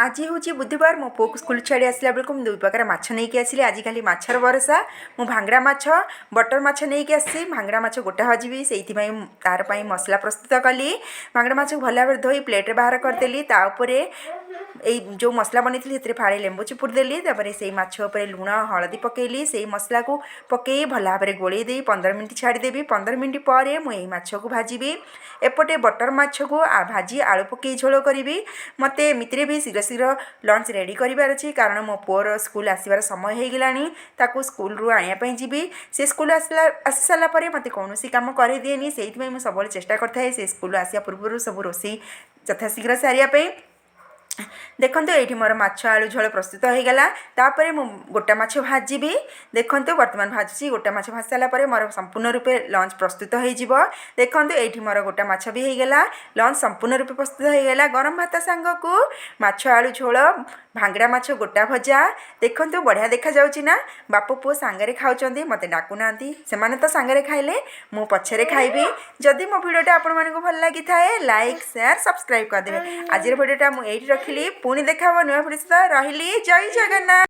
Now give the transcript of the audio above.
आज हूँ बुधवार मो पु स्कूल छाड़ी आसला बेलू मुझे दुई प्रकार माछ नहीं आसली। आजिकल माछर बरसा मु भांगड़ा माछ बटर माछ नहीं आसी। भांगड़ा माछ गोटा भाजी से तार मसला प्रस्तुत कली। भांगड़ा माछ को भल भाव धोई प्लेट बाहर करदेली। जो मसला बनई फाड़े लेंबू चिपुड़ देली। से माछ लुण हलदी पकेली से मसला को पकई भल भाव गोल 15 मिनट छाड़देवी। 15 मिनट पर मुझे माछ को भाजी एपटे बटर माछ को भाजी आलू पकई झोल करी। मत एमती भी शीघ्र शीघ्र लंच रेडी करार अच्छी कारण मो पुअर स्कूल आसबार समय हो गलानी। ताकू स्कूल रू आने जी से स्कूल आसी सारापर मत कौन कम कर दिए से सब चेष्टा करता से स्कूल आसिया पूर्व सब रोषे यथाशीघ्र सारे। देखो ये मोर माछ आलू झोल प्रस्तुत हो गला। तापर मु गोटा माछ भाजी देखो बर्तमान भाजुची गोटा माछ भाजी सारापर मोर संपूर्ण रूपे लंच प्रस्तुत हो। देखो ये मोर गोटा माछ भी हो गला। लंच संपूर्ण रूपे प्रस्तुत हो गला। गरम भात सांग को माछ आलू झोल भांगड़ा माछ गोटा भजा देखो बढ़िया देखा जाउची ना। बाप पुओ सांगरे खाउचंदी मते डाकू नांती सेमाने तो सांगरे खाइले मु पछरे खाइबी। जदि मो वीडियोटा आपण मानकु भल लागि थाए लाइक शेयर सब्सक्राइब कर देबे। आज वीडियोटा मु एठी रखिली पुणी देखा नुआ वीडियो रहिली। जय जगन्नाथ।